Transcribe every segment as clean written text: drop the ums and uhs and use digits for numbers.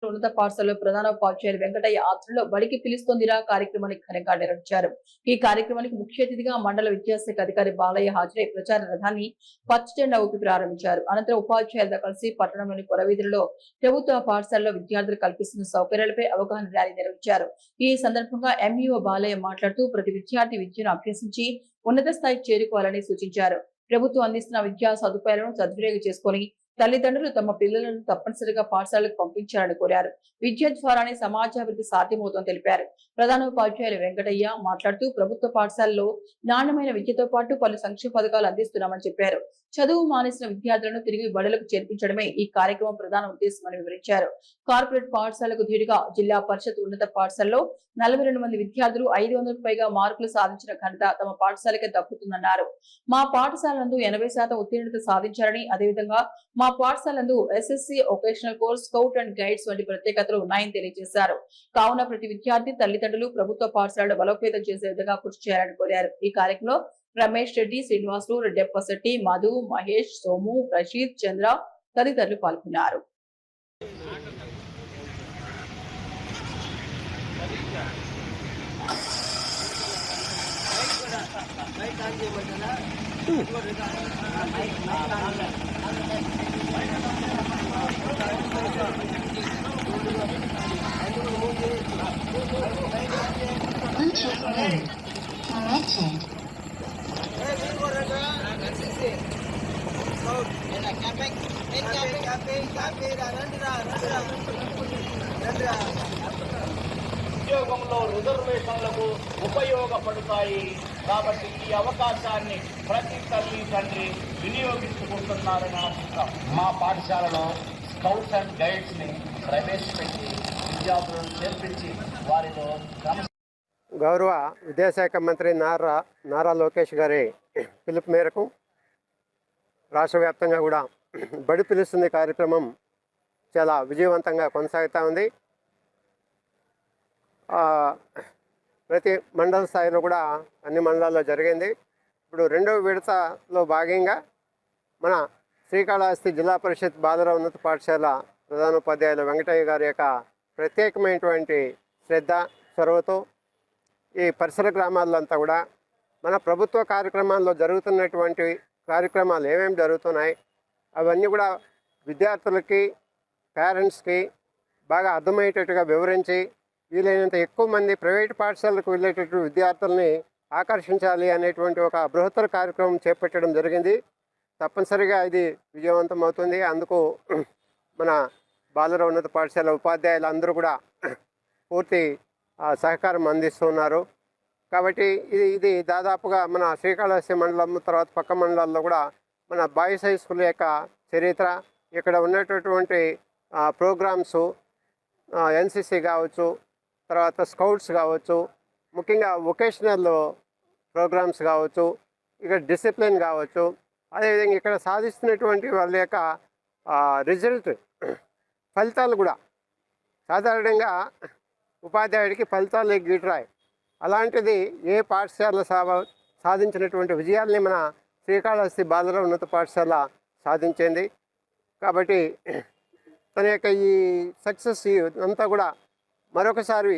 ఉన్నత పాఠశాలలో ప్రధానోపాధ్యాయులు వెంకటయ్య ఆధ్వర్యంలో బడికి పిలుస్తోందిరా కార్యక్రమాన్ని ఘనంగా నిర్వహించారు. ఈ కార్యక్రమానికి ముఖ్య అతిథిగా మండల విద్యాశాఖ అధికారి బాలయ్య హాజరై ప్రచార రథాన్ని పచ్చజెండా ఊపి ప్రారంభించారు. అనంతరం ఉపాధ్యాయులతో కలిసి పట్టణంలోని పురవీధులలో ప్రభుత్వ పాఠశాలలో విద్యార్థులు కల్పిస్తున్న సౌకర్యాలపై అవగాహన ర్యాలీ నిర్వహించారు. ఈ సందర్భంగా ఎంఈఓ బాలయ్య మాట్లాడుతూ ప్రతి విద్యార్థి విద్యను అభ్యసించి ఉన్నత స్థాయికి చేరుకోవాలని సూచించారు. ప్రభుత్వం అందిస్తున్న విద్యా సదుపాయాలను సద్వినియోగం చేసుకుని తల్లిదండ్రులు తమ పిల్లలను తప్పనిసరిగా పాఠశాలకు పంపించాలని కోరారు. విద్య ద్వారానే సమాజాభివృద్ధి సాధ్యమవుతుందని తెలిపారు. ప్రధానోపాధ్యాయులు వెంకటయ్య మాట్లాడుతూ ప్రభుత్వ పాఠశాలలో నాణ్యమైన విద్యతో పాటు పలు సంక్షేమ పథకాలు అందిస్తున్నామని చెప్పారు. చదువు మానేసిన విద్యార్థులను తిరిగి బడులకు చేర్పించడమే ఈ కార్యక్రమం ప్రధాన ఉద్దేశమని వివరించారు. కార్పొరేట్ పాఠశాలకు ధీటుగా జిల్లా పరిషత్ ఉన్నత పాఠశాలలో 42 మంది విద్యార్థులు 500కు పైగా మార్కులు సాధించిన ఘనత తమ పాఠశాలకే దక్కుతుందన్నారు. మా పాఠశాలందు 80% ఉత్తీర్ణత సాధించారని, అదేవిధంగా మా పాఠశాలందు SSC vocational course, scout and guides వంటి ప్రత్యేకతలు ఉన్నాయని తెలియజేశారు. కావున ప్రతి విద్యార్థి తల్లిదండ్రులు ప్రభుత్వ పాఠశాలను బలోపేతం చేసే విధంగా కృషి చేయాలని కోరారు. ఈ కార్యక్రమంలో రమేష్ రెడ్డి, శ్రీనివాసులు, రెడ్డెప్పశెట్టి, మధు, మహేష్, సోము, రషీద్, చంద్ర తదితరులు పాల్గొన్నారు. ఉద్యోగంలో రిజర్వేషన్లకు ఉపయోగపడతాయి కాబట్టి ఈ అవకాశాన్ని ప్రతి తల్లి తండ్రి వినియోగించుకుంటున్నారని ఆశిస్తాం. మా పాఠశాలలో స్కౌట్స్ అండ్ గైడ్స్ ని ప్రవేశపెట్టి విద్యార్థులను చేర్పించి వారిలో గౌరవ విద్యాశాఖ మంత్రి నారా లోకేష్ గారి పిలుపు మేరకు రాష్ట్ర వ్యాప్తంగా కూడా బడి పిలుస్తుంది కార్యక్రమం చాలా విజయవంతంగా కొనసాగుతూ ఉంది. ప్రతి మండల స్థాయిలో కూడా అన్ని మండలాల్లో జరిగింది. ఇప్పుడు రెండవ విడతలో భాగంగా మన శ్రీకాళహస్తి జిల్లా పరిషత్ బాలుర ఉన్నత పాఠశాల ప్రధానోపాధ్యాయులు వెంకటయ్య గారి యొక్క ప్రత్యేకమైనటువంటి శ్రద్ధ చొరవతో ఈ పరిసర గ్రామాల్లో అంతా కూడా మన ప్రభుత్వ కార్యక్రమాల్లో జరుగుతున్నటువంటి కార్యక్రమాలు ఏమేమి జరుగుతున్నాయి అవన్నీ కూడా విద్యార్థులకి, పేరెంట్స్కి బాగా అర్థమయ్యేటట్టుగా వివరించి వీలైనంత ఎక్కువ మంది ప్రైవేటు పాఠశాలకు వెళ్ళేటటువంటి విద్యార్థుల్ని ఆకర్షించాలి అనేటువంటి ఒక బృహత్తర కార్యక్రమం చేపట్టడం జరిగింది. తప్పనిసరిగా ఇది విజయవంతం అవుతుంది. అందుకు మన బాలుర ఉన్నత పాఠశాల ఉపాధ్యాయులు అందరూ కూడా పూర్తి సహకారం అందిస్తున్నారు. కాబట్టి ఇది దాదాపుగా మన శ్రీకాళహస్తి మండలం తర్వాత పక్క మండలాల్లో కూడా మన బాయ్స్ హై స్కూల్ యొక్క చరిత్ర, ఇక్కడ ఉన్నటువంటి ప్రోగ్రామ్స్, ఎన్సిసి కావచ్చు, తర్వాత స్కౌట్స్ కావచ్చు, ముఖ్యంగా వొకేషనల్ ప్రోగ్రామ్స్ కావచ్చు, ఇక్కడ డిసిప్లిన్ కావచ్చు, అదేవిధంగా ఇక్కడ సాధిస్తున్నటువంటి వాళ్ళ యొక్క రిజల్ట్ ఫలితాలు కూడా సాధారణంగా ఉపాధ్యాయుడికి ఫలితాలు గీటరాయి. అలాంటిది ఏ పాఠశాల సాధించినటువంటి విజయాల్ని మన శ్రీకాళహస్తి బాలుర ఉన్నత పాఠశాల సాధించింది. కాబట్టి తన యొక్క ఈ సక్సెస్ అంతా కూడా మరొకసారి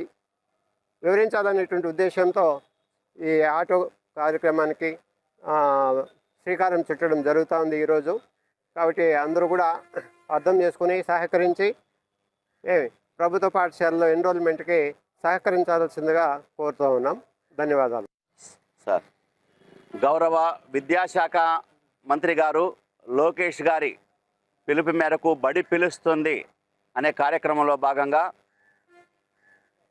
వివరించాలనేటువంటి ఉద్దేశంతో ఈ ఆటో కార్యక్రమానికి శ్రీకారం చుట్టడం జరుగుతూ ఉంది ఈరోజు. కాబట్టి అందరూ కూడా అర్థం చేసుకుని సహకరించి ప్రభుత్వ పాఠశాలలో ఎన్రోల్మెంట్కి సహకరించాల్సిందిగా కోరుతూ ఉన్నాం. ధన్యవాదాలు సార్. గౌరవ విద్యాశాఖ మంత్రి గారు లోకేష్ గారి పిలుపు మేరకు బడి పిలుస్తుంది అనే కార్యక్రమంలో భాగంగా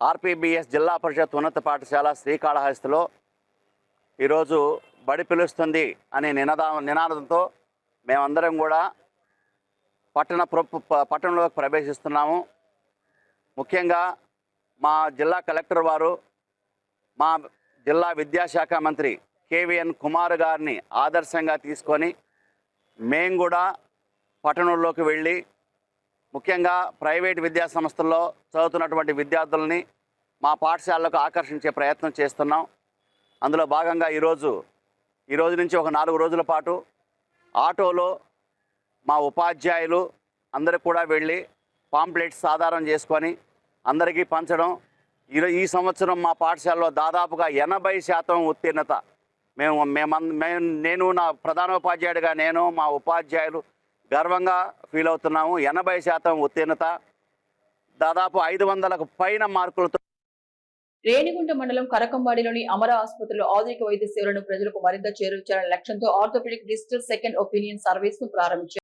ఆర్పీబీఎస్ జిల్లా పరిషత్ ఉన్నత పాఠశాల శ్రీకాళహస్తిలో ఈరోజు బడి పిలుస్తుంది అనే నినాదంతో మేమందరం కూడా పట్టణంలోకి ప్రవేశిస్తున్నాము. ముఖ్యంగా మా జిల్లా కలెక్టర్ వారు, మా జిల్లా విద్యాశాఖ మంత్రి కేవీఎన్ కుమార్ గారిని ఆదర్శంగా తీసుకొని మేము కూడా పట్టణంలోకి వెళ్ళి ముఖ్యంగా ప్రైవేట్ విద్యా సంస్థల్లో చదువుతున్నటువంటి విద్యార్థులని మా పాఠశాలకు ఆకర్షించే ప్రయత్నం చేస్తున్నాం. అందులో భాగంగా ఈరోజు నుంచి ఒక 4 రోజుల పాటు ఆటోలో మా ఉపాధ్యాయులు అందరూ కూడా వెళ్ళి పాంప్లెట్స్ ఆధారం చేసుకొని అందరికీ పంచడం. ఈ సంవత్సరం మా పాఠశాలలో దాదాపుగా 80% ఉత్తీర్ణత. నేను నా ప్రధానోపాధ్యాయుడిగా నేను మా ఉపాధ్యాయులు గర్వంగా ఫీల్ అవుతున్నాము. 80% ఉత్తీర్ణత, దాదాపు 500కు పైన మార్కులతో. రేణిగుంట మండలం కరకంబాడిలోని అమర ఆసుపత్రిలో ఆధునిక వైద్య సేవలను ప్రజలకు మరింత చేరువచేయాలనే లక్ష్యంతో orthopaedic digital second opinion service ను ప్రారంభించారు.